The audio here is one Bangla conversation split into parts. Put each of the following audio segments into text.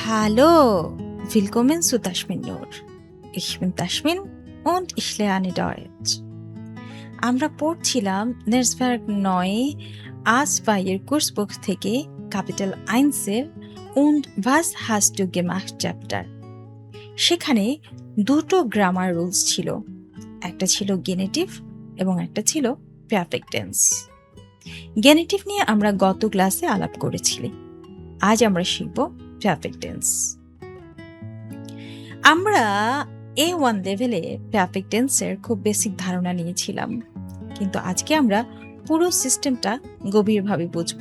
Hallo, willkommen zu Tashmin Noor. Ich bin Tashmin und ich lerne Deutsch. আমরা পড়ছিলাম নেটসভার্গ 9 আজ বাইয়ের কোর্সবুক থেকে capital 1 und was hast du gemacht chapter. সেখানে দুটো গ্রামার রুলস ছিল, একটা ছিল গেনেটিভ এবং একটা ছিল পারফেক্ট টেন্স। গেনেটিভ নিয়ে আমরা গত ক্লাসে আলাপ করেছিলাম, আজ আমরা শিখব পারফেক্ট টেন্স। আমরা A1 লেভেলে পারফেক্ট টেন্সের খুব বেসিক ধারণা নিয়েছিলাম, কিন্তু আজকে আমরা পুরো সিস্টেমটা গভীরভাবে বুঝব।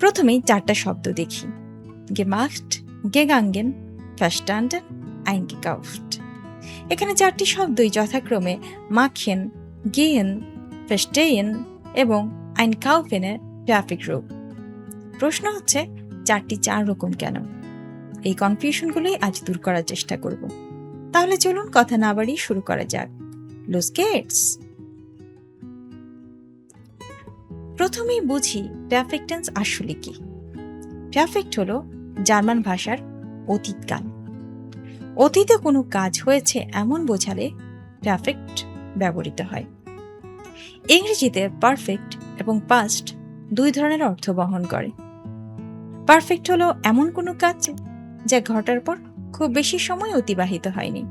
প্রথমেই চারটা শব্দ দেখি, gemacht, gegangen, verstanden, eingekauft। এখানে চারটি শব্দই যথাক্রমে machen, gehen, verstehen এবং einkaufen এর পারফেক্ট রূপ। প্রশ্ন হচ্ছে চারটি চার রকম কেন? এই কনফিউশনগুলোই আজ দূর করার চেষ্টা করব। তাহলে চলুন কথা না বাড়িয়ে শুরু করা যাক। Los geht's! প্রথমেই বুঝি পারফেক্ট টেন্স আসলে কি। পারফেক্ট হলো জার্মান ভাষার অতীতকাল। অতীতে কোনো কাজ হয়েছে এমন বোঝালে পারফেক্ট ব্যবহৃত হয়। ইংরেজিতে পারফেক্ট এবং পাস্ট দুই ধরনের অর্থ বহন করে। পারফেক্ট হলো এমন কোনো কাজ যা ঘটার পর খুব বেশি সময় অতিবাহিত হয়নি,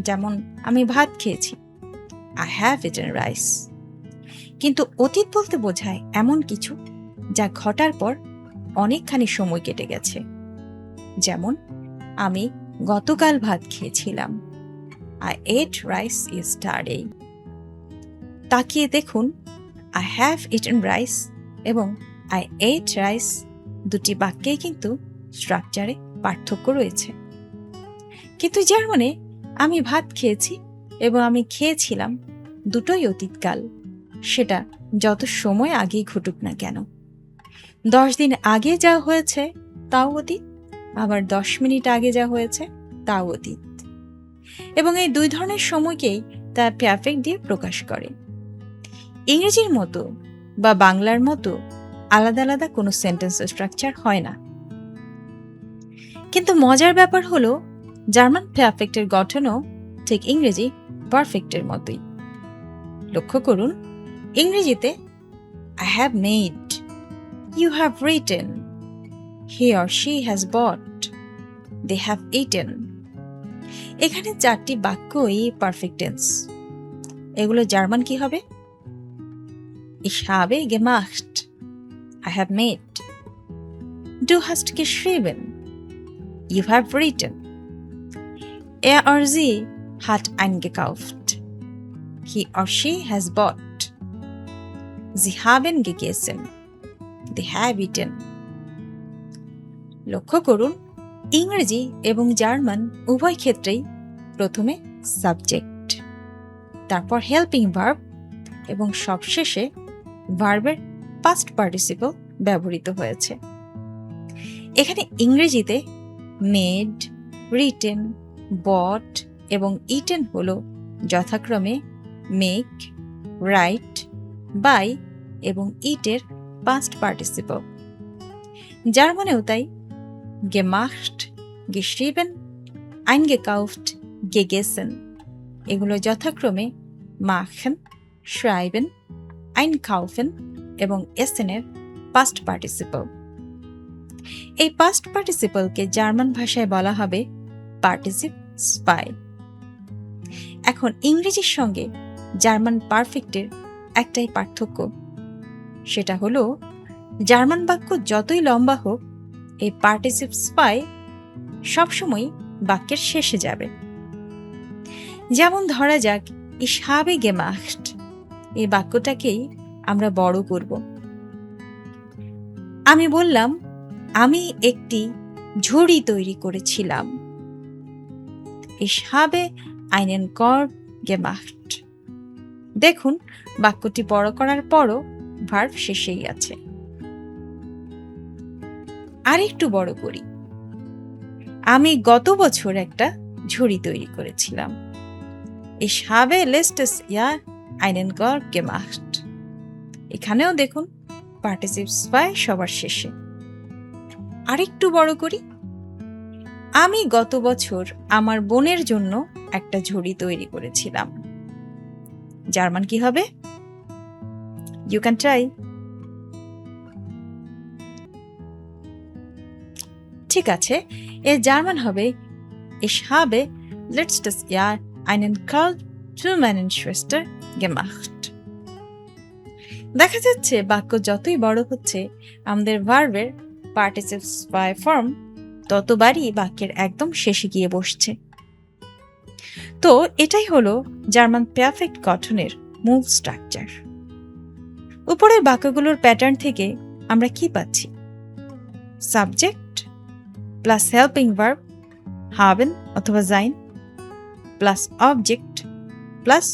যেমন আমি ভাত খেয়েছি, I have eaten rice। কিন্তু অতীত বলতে বোঝায় এমন কিছু যা ঘটার পর অনেকখানি সময় কেটে গেছে, যেমন আমি গতকাল ভাত খেয়েছিলাম, I ate rice yesterday। তাকিয়ে দেখুন, I have eaten rice এবং I ate rice দুটি বাক্যেই কিন্তু স্ট্রাকচারে পার্থক্য রয়েছে। কিন্তু জার্মানে আমি ভাত খেয়েছি এবং আমি খেয়েছিলাম দুটোই অতীতকাল, সেটা যত সময় আগেই ঘটুক না কেন। 10 দিন আগে যা হয়েছে তাও অতীত, আবার 10 মিনিট আগে যা হয়েছে তাও অতীত। এবং এই দুই ধরনের সময়কেই তার পারফেক্ট দিয়ে প্রকাশ করে। ইংরেজির মতো বা বাংলার মতো আলাদা আলাদা কোনো সেন্টেন্স স্ট্রাকচার হয় না। কিন্তু মজার ব্যাপার হলো জার্মান পারফেক্টের গঠনও ঠিক ইংরেজি পারফেক্টের মতোই। লক্ষ্য করুন, ইংরেজিতে I have made, you have written, he or she has bought, they have eaten। এখানে চারটি বাক্যই পারফেক্ট টেন্স। এগুলো জার্মান কি হবে? Ich habe gemacht, I have made, du hast geschrieben, you have written, er or sie hat eingekauft, he or she has bought, sie haben gegessen, they have eaten। লক্ষ্য করুন, ইংরেজি এবং জার্মান উভয় ক্ষেত্রেই প্রথমে সাবজেক্ট, তারপর হেল্পিং ভার্ব এবং সবশেষে ভার্বের পাস্ট পার্টিসিপল ব্যবহৃত হয়েছে। এখানে ইংরেজিতে মেড, রিটেন, বট এবং ইটেন হলো যথাক্রমে মেক, রাইট, বাই এবং ইটের পাস্ট পার্টিসিপল। জার্মানেও তাই gemacht, geschrieben, eingekauft, gegessen এগুলো যথাক্রমে machen, schreiben, einkaufen এবং essen এর পাস্ট পার্টিসিপল। এই পাস্ট পার্টিসিপলকে জার্মান ভাষায় বলা হবে পার্টিসিপ স্পাই। এখন ইংরেজির সঙ্গে জার্মান পারফেক্টের একটাই পার্থক্য, সেটা হলো জার্মান বাক্য যতই লম্বা হোক এই পার্টিসিপ স্পাই সবসময় বাক্যের শেষে যাবে। যেমন ধরা যাক ich habe gemacht, এই বাক্যটাকেই আমরা বড় করব। আমি বললাম আমি একটি ঝুড়ি তৈরি করেছিলাম, ich habe einen Korb gemacht। দেখুন, বাক্যটি বড় করার পরও ভার্ব শেষেই আছে। আরেকটু বড় করি, আমি গত বছর একটা ঝুড়ি তৈরি করেছিলাম, ich habe letztes Jahr einen Korb gemacht। এখানেও দেখুন পার্টিসিপ স্পাই সবার শেষে। আরেকটু বড় করি, আমি গত বছর আমার বোনের জন্য একটা ঝুড়ি তৈরি করেছিলাম। জার্মান কি হবে? You can try. ঠিক আছে, এর জার্মান হবে Ich habe letztes Jahr einen Karl für meinen Schwester gemacht. দেখা যাচ্ছে বাক্য যতই বড় হচ্ছে আমাদের ভার্বের পার্টিসিপস বাই ফর্ম ততবারই বাক্যের একদম শেষে গিয়ে বসছে। তো এটাই হলো জার্মান পারফেক্ট গঠনের মূল স্ট্রাকচার। উপরের বাক্যগুলোর প্যাটার্ন থেকে আমরা কি পাচ্ছি? Subject plus helping verb haben অথবা sein plus object plus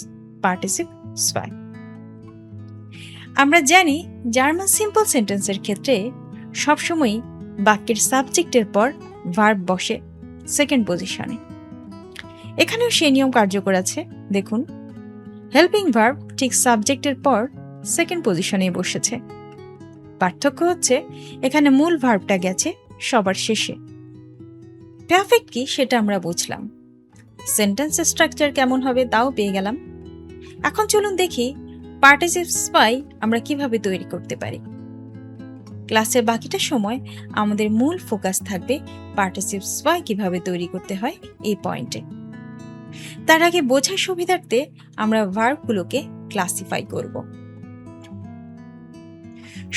পার্টিসিপ zwei। আমরা জানি জার্মান সিম্পল সেন্টেন্সের ক্ষেত্রে সবসময় বাক্যের সাবজেক্টের পর ভার্ব বসে সেকেন্ড পজিশনে। এখানেও সেই নিয়ম কার্যকর আছে। দেখুন, হেল্পিং ভার্ব ঠিক সাবজেক্টের পর সেকেন্ড পজিশনে বসেছে। পার্থক্য হচ্ছে এখানে মূল ভার্বটা গেছে সবার শেষে। পারফেক্ট কি সেটা আমরা বুঝলাম, সেন্টেন্সের স্ট্রাকচার কেমন হবে তাও পেয়ে গেলাম। এখন চলুন দেখি পার্টিসিপস বাই আমরা কিভাবে তৈরি করতে পারি। ক্লাসের বাকিটা সময় আমাদের মূল ফোকাস থাকবে পার্টিসিপস বাই কিভাবে তৈরি করতে হয় এই পয়েন্টে। তার আগে বোঝার সুবিধার্থে আমরা ভার্বগুলোকে ক্লাসিফাই করব।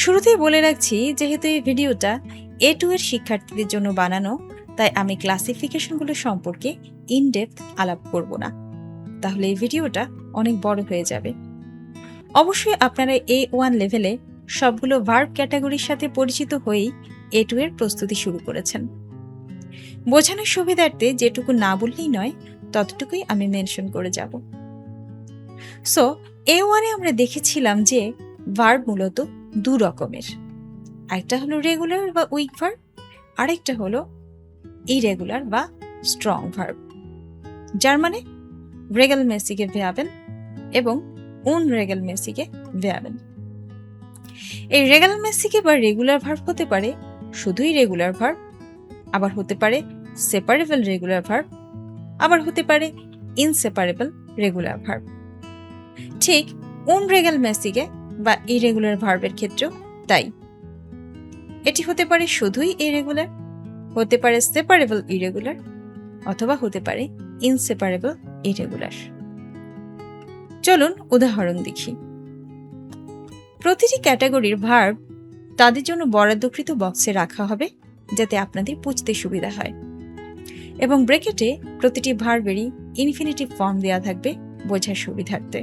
শুরুতেই বলে রাখছি, যেহেতু এই ভিডিওটা A2 এর শিক্ষার্থীদের জন্য বানানো, তাই আমি ক্লাসিফিকেশনগুলো সম্পর্কে ইনডেপথ আলাপ করব না, তাহলে এই ভিডিওটা অনেক বড় হয়ে যাবে। অবশ্যই আপনারা A1 লেভেলে সবগুলো ভার্ব ক্যাটাগরির সাথে পরিচিত হয়েই A2 এর প্রস্তুতি শুরু করেছেন। বোঝানোর সুবিধার্থে যেটুকু না বললেই নয় ততটুকুই আমি মেনশন করে যাব। সো A1 এ আমরা দেখেছিলাম যে ভার্ব মূলত দু রকমের, একটা হলো রেগুলার বা উইক ভার্ব, আরেকটা হলো ইরেগুলার বা স্ট্রং ভার্ব। জার্মানে রেগেলমেসিগে ভেয়াবেন এবং উনরেগেলমেসিগে ভেয়াবেন। এই রেগেলমেসিগে বা রেগুলার ভার্ব হতে পারে শুধুই রেগুলার ভার্ব, আবার হতে পারে সেপারেবল রেগুলার ভার্ব, আবার হতে পারে ইনসেপারেবল রেগুলার ভার্ব। ঠিক উনরেগেলমেসিগে বা ইরেগুলার ভার্বের ক্ষেত্রেও তাই। এটি হতে পারে শুধুই ইরেগুলার, হতে পারে সেপারেবল ইরেগুলার, অথবা হতে পারে ইনসেপারেবল ইরেগুলার। চলুন উদাহরণ দেখি। প্রতিটি ক্যাটাগরির ভার্ব তাদের জন্য বরাদ্দকৃত বক্সে রাখা হবে যাতে আপনাদের বুঝতে সুবিধা হয়, এবং ব্র্যাকেটে প্রতিটি ভার্বেরই ইনফিনিটিভ ফর্ম দেওয়া থাকবে বোঝার সুবিধার্থে।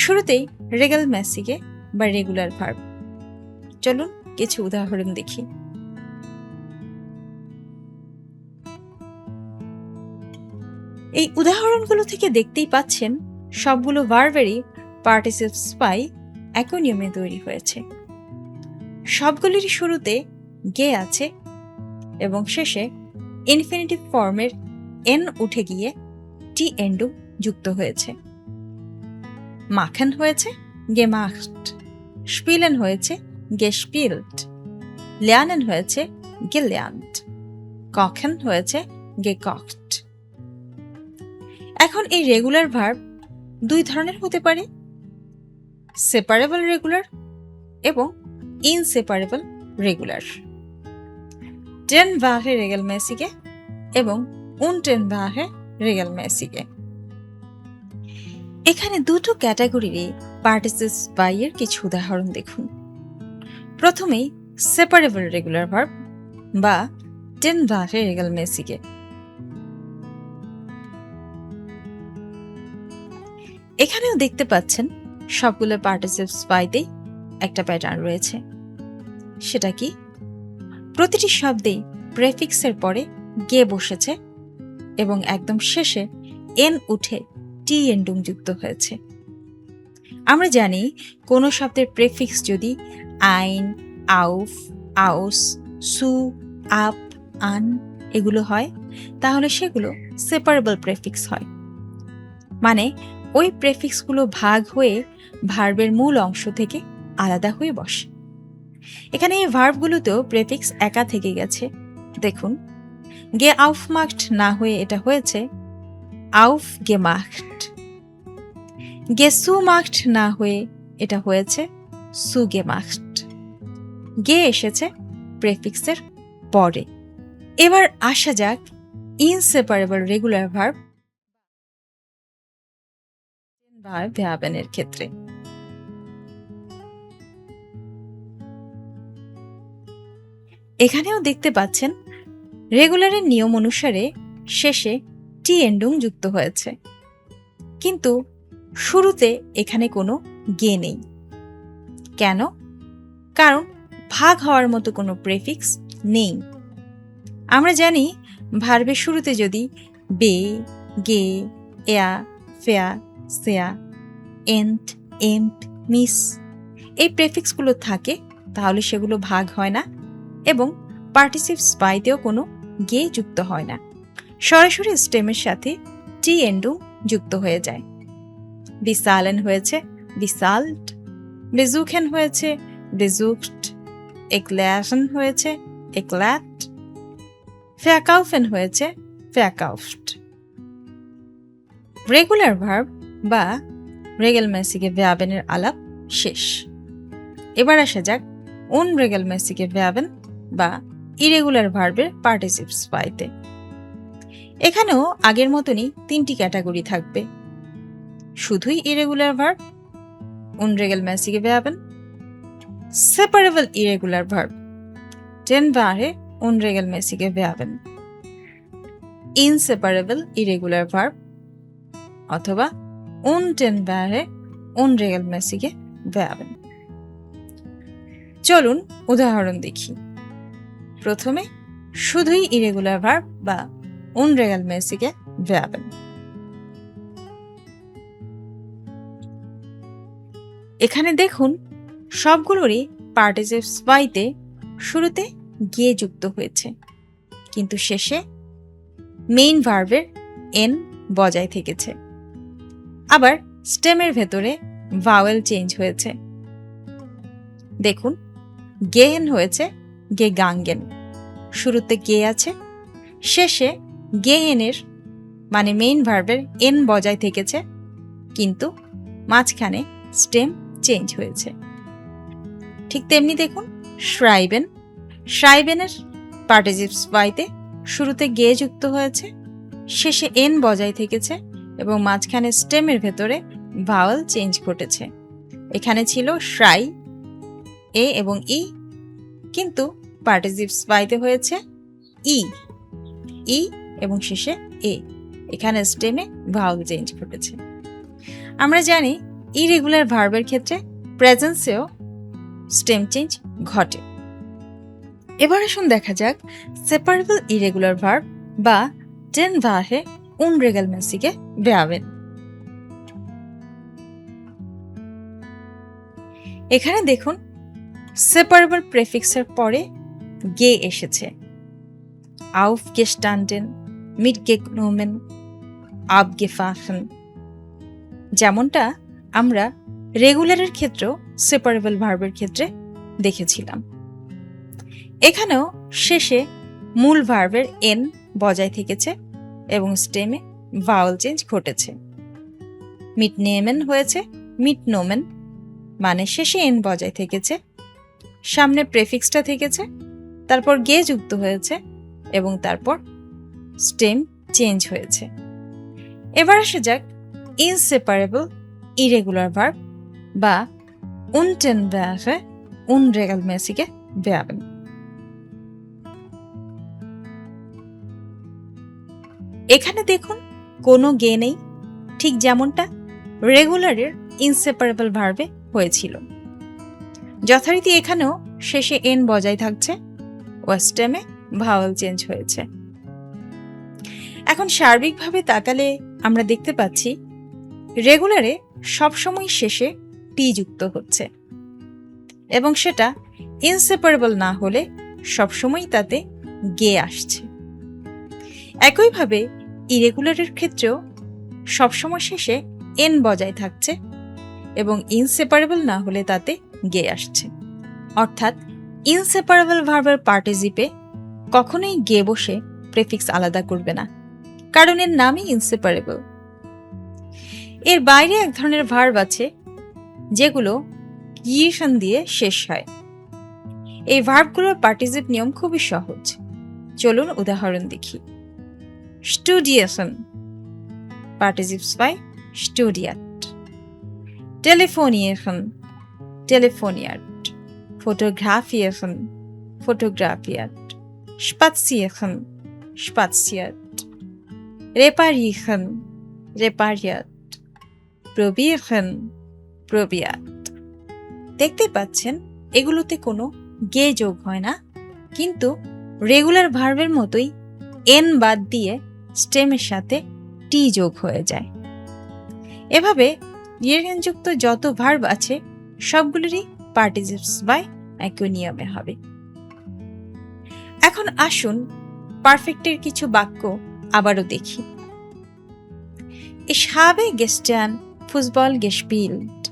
শুরুতেই রেগেলমেসিগে বা রেগুলার ভার্ব। চলুন কিছু উদাহরণ দেখি। এই উদাহরণগুলো থেকে দেখতেই পাচ্ছেন সবগুলো ভার্বেরই পার্টিসিপস বাই একই নিয়মে তৈরি হয়েছে। সবগুলির শুরুতে গে আছে এবং শেষে ইনফিনিটিভ ফর্মের এন উঠে গিয়ে টি এন্ডু যুক্ত হয়েছে। মাখেন হয়েছে gemacht, spielen হয়েছে gespielt, lernen হয়েছে gelernt, kochen হয়েছে gekocht। এখন এই রেগুলার ভার্ব দুই ধরনের হতে পারে, সেপারেবল রেগুলার এবং inseparable regular. den Woche regelmäßige এবং unten Woche regelmäßige। এখানে দুটো ক্যাটাগরিরই পার্টিসিপস বাই এর কিছু উদাহরণ দেখুন। প্রথমেই সেপারেবল রেগুলার ভার্ব বা den Woche regelmäßige। এখানেও দেখতে পাচ্ছেন সবগুলো পার্টিসিপস বাইতেই একটা প্যাটার্ন রয়েছে। সেটা কি? প্রতিটি শব্দেই প্রেফিক্সের পরে গে বসেছে এবং একদম শেষে এন উঠে টি এন্ডুম যুক্ত হয়েছে। আমরা জানি কোনো শব্দের প্রেফিক্স যদি আইন, আউফ, আউস, সু, আপ, আন এগুলো হয় তাহলে সেগুলো সেপারেবল প্রেফিক্স হয়, মানে ওই প্রেফিক্সগুলো ভাগ হয়ে ভার্বের মূল অংশ থেকে আলাদা হয়ে বসে। এখানে এই ভার্বগুলোতেও প্রেফিক্স একা থেকে গেছে। দেখুন, গে আউফমাক্ট না হয়ে এটা হয়েছে আউফগেমাক্ট। গে সুমাক্ট না হয়ে এটা হয়েছে সুগেমাক্ট। গে এসেছে প্রেফিক্সের পরে। এবার আসা যাক ইনসেপারেবল রেগুলার ভার্ব ভার্বের ক্ষেত্রে। এখানেও দেখতে পাচ্ছেন রেগুলারের নিয়ম অনুসারে শেষে টি এন্ডুং যুক্ত হয়েছে, কিন্তু শুরুতে এখানে কোনো গে নেই। কেন? কারণ ভাগ হওয়ার মতো কোনো প্রেফিক্স নেই। আমরা জানি ভার্বের শুরুতে যদি বে, গে, এয়া, ফেয়া, সেয়া, এন্ট, এম্প, মিস এই প্রেফিক্সগুলো থাকে তাহলে সেগুলো ভাগ হয় না এবং পার্টিসিপস বাইতেও কোনো গে যুক্ত হয় না, সরাসরি স্টেমের সাথে টি এন্ডুং যুক্ত হয়ে যায়। বিসালেন হয়েছে বিসাল্ট, বেজুখেন হয়েছে বেজুক্ট, একল্যাশন হয়েছে একল্যাট, ফ্যাকাউফেন হয়েছে ফ্যাকাউফট। রেগুলার ভার্ব বা রেগেলমেসিকে ভ্যাবেনের আলাপ শেষ। এবার আসা যাক রেগেলমেসিকে ভ্যাবেন বা ইরেগুলার ভার্বের পার্টিসিপস পাইতে। এখানেও আগের মতনই 3টি ক্যাটাগরি থাকবে, শুধুই irregular verb, unregelmäßige Verben, separable irregular verb, tenbare unregelmäßige Verben, inseparable irregular verb অথবা untenbare unregelmäßige Verben। চলুন উদাহরণ দেখি। প্রথমে শুধুই ইরেগুলার ভার্ব বা unregelmäßige Verben। এখানে দেখুন সবগুলোরই পার্টিসিপস বাইতে শুরুতে গে যুক্ত হয়েছে, কিন্তু শেষে মেইন ভার্বের এন বজায় থেকেছে। আবার স্টেমের ভেতরে ভাওয়েল চেঞ্জ হয়েছে। দেখুন গেহেন হয়েছে গে গাঙ্গেন, শুরুতে গে আছে, শেষে গেহেনের মানে মেইন ভার্বের এন বজায় থেকেছে, কিন্তু মাঝখানে স্টেম চেঞ্জ হয়েছে। ঠিক তেমনি দেখুন শ্রাইবেন, শ্রাইবেনের পার্টিসিপস বাইতে শুরুতে গে যুক্ত হয়েছে, শেষে এন বজায় থেকেছে এবং মাঝখানে স্টেমের ভেতরে ভাওয়েল চেঞ্জ ঘটেছে। এখানে ছিল শ্রাই এ এবং ই, কিন্তু পার্টিসিপস বাইতে হয়েছে ই, ই এবং শেষে এ। এখানে স্টেমে ভাওয়েল চেঞ্জ ঘটেছে। আমরা জানি ইরেগুলার ভার্বের ক্ষেত্রে প্রেজেন্সেও স্টেম চেঞ্জ ঘটে। এবার আসুন দেখা যাক সেপারেবল ইরেগুলার ভার্ব বা den Wahe unregelmäßige Verben। এখানে দেখুন সেপারেবল প্রেফিক্সের পরে গে এসেছে। aufgestanden, mitgenommen, abgefahren, যেমনটা আমরা রেগুলারের ক্ষেত্রেও সেপারেবল ভার্বের ক্ষেত্রে দেখেছিলাম। এখানেও শেষে মূল ভার্বের এন বজায় থেকেছে এবং স্টেমে ভাওয়েল চেঞ্জ ঘটেছে। মিটনেমেন হয়েছে মিটনোমেন, মানে শেষে এন বজায় থেকেছে, সামনে প্রেফিক্সটা থেকেছে, তারপর গে যুক্ত হয়েছে এবং তারপর স্টেম চেঞ্জ হয়েছে। এবার আসা যাক ইনসেপারেবল ইরেগুলার ভার্ব বা untenbare unregelmäßige Verben। এখানে দেখুন কোনো গে নেই, ঠিক যেমনটা রেগুলারের ইনসেপারেবল ভার্বে হয়েছিল। যথারীতি এখানেও শেষে এন বজায় থাকছে ও স্টেমে ভাওয়েল চেঞ্জ হয়েছে। এখন সার্বিকভাবে তাকালে আমরা দেখতে পাচ্ছি রেগুলারে সবসময় শেষে টি যুক্ত হচ্ছে এবং সেটা ইনসেপারেবল না হলে সবসময় তাতে গে আসছে। একইভাবে ইরেগুলারের ক্ষেত্রেও সবসময় শেষে এন বজায় থাকছে এবং ইনসেপারেবল না হলে তাতে গে আসছে। অর্থাৎ ইনসেপারেবল ভার্বের পার্টিসিপে কখনোই গে বসে প্রেফিক্স আলাদা করবে না, কারণ এর নামই ইনসেপারেবল। এর বাইরে এক ধরনের ভার্ব আছে যেগুলো ইয়েশন দিয়ে শেষ হয়। এই ভার্বগুলোর পার্টিসিপ নিয়ম খুবই সহজ। চলুন উদাহরণ দেখি। স্টুডিয়েশন, পার্টিসিপস বাই স্টুডিয়াট। টেলিফোনিয়েশন, টেলিফোনিয়াট। ফটোগ্রাফিয়েশন, ফটোগ্রাফিয়াট। স্পাৎসিয়েশন, স্পাৎসিয়াট। রেপারিয়েশন, রেপারিয়াট। প্রবিয়েশন, প্রবিয়াট। দেখতে পাচ্ছেন এগুলোতে কোনো গে যোগ হয় না, কিন্তু রেগুলার ভার্বের মতোই এন বাদ দিয়ে স্টেমের সাথে টি যোগ হয়ে যায়। এভাবে ইয়েনযুক্ত যত ভার্ব আছে সবগুলোরই পার্টিসিপস বাই একই নিয়মে হবে। এখন আসুন পারফেক্টের কিছু বাক্য আবারও দেখি। Ich habe gestern Fußball gespielt.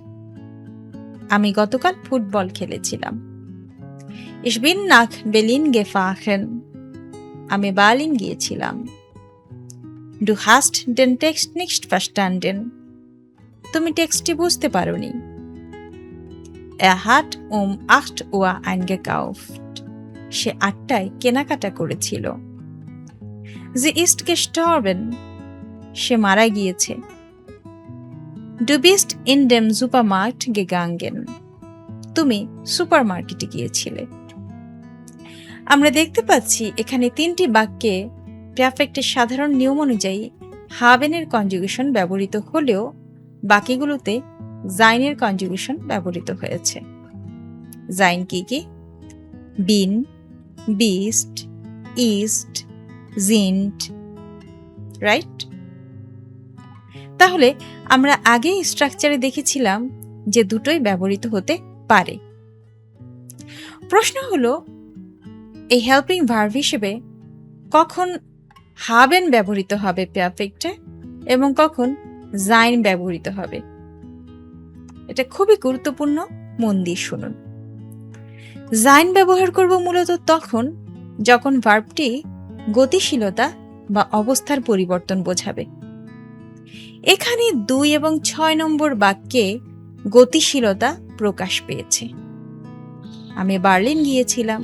আমি গতকাল ফুটবল খেলেছিলাম। Ich bin nach Berlin gefahren. আমি বার্লিন গিয়েছিলাম। Du hast den Text nicht verstanden. তুমি টেক্সটটি বুঝতে পারোনি। Er hat um 8 Uhr eingekauft. সে 8টায় কেনাকাটা করেছিল। Sie ist gestorben. সে মারা গিয়েছে। Du bist in dem Supermarkt gegangen. তুমি সুপারমার্কেটে গিয়েছিলে। আমরা দেখতে পাচ্ছি এখানে 3টি বাক্যে পারফেক্টের সাধারণ নিয়ম অনুযায়ী হাবেনের কনজুগেশন ব্যবহৃত হলেও বাকিগুলোতে জাইনের কনজুগেশন ব্যবহৃত হয়েছে। জাইন কি কি? বিন, বিস্ট, ইস্ট, জিন্ট, রাইট? তাহলে আমরা আগেই স্ট্রাকচারে দেখেছিলাম যে দুটোই ব্যবহৃত হতে পারে। প্রশ্ন হলো এই হেল্পিং ভার্ব হিসেবে কখন হাবেন ব্যবহৃত হবে পারফেক্টে এবং কখন জাইন ব্যবহৃত হবে। এটা খুবই গুরুত্বপূর্ণ, মন দিয়ে শুনুন। জাইন ব্যবহার করব মূলত তখন যখন ভার্বটি গতিশীলতা বা অবস্থার পরিবর্তন বোঝাবে। এখানে 2 এবং 6 নম্বর বাক্যে গতিশীলতা প্রকাশ পেয়েছে। আমি বার্লিন গিয়েছিলাম,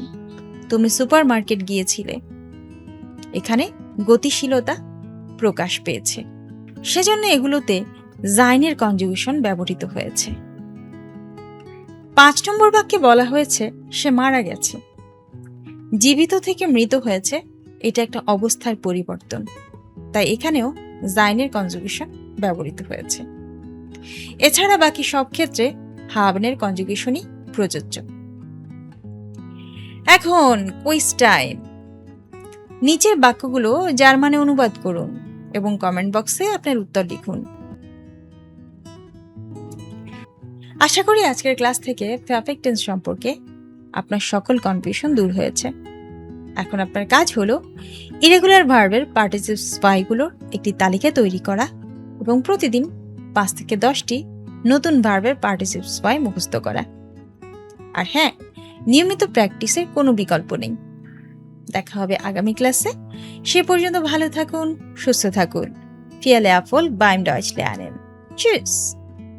তুমি সুপারমার্কেট গিয়েছিলে। এখানে গতিশীলতা প্রকাশ পেয়েছে, সেজন্য এগুলোতে জাইনের কনজুগেশন ব্যবহৃত হয়েছে। 5 নম্বর বাক্যে বলা হয়েছে সে মারা গেছে। জীবিত থেকে মৃত হয়েছে, এটা একটা অবস্থার পরিবর্তন, তাই এখানেও জাইনের কনজুগেশন ব্যবহৃত হয়েছে। এছাড়া বাকি সব ক্ষেত্রে হাবেনের কনজুগেশনই প্রযোজ্য। এখন কুইজ টাইম। নিচের বাক্যগুলো জার্মানে অনুবাদ করুন এবং কমেন্ট বক্সে আপনার উত্তর লিখুন। আশা করি আজকের ক্লাস থেকে পারফেক্ট টেন্স সম্পর্কে আপনার সকল কনফিউশন দূর হয়েছে। এখন আপনার কাজ হলো ইরেগুলার ভার্বের পার্টিসিপস বাইগুলোর একটি তালিকা তৈরি করা এবং প্রতিদিন 5 থেকে 10টি নতুন ভার্বের পার্টিসিপস বাই মুখস্থ করা। আর হ্যাঁ, নিয়মিত প্র্যাকটিসের কোনো বিকল্প নেই। দেখা হবে আগামী ক্লাসে। সে পর্যন্ত ভালো থাকুন, সুস্থ থাকুন। Viele Erfolg beim Deutsch lernen. Tschüss!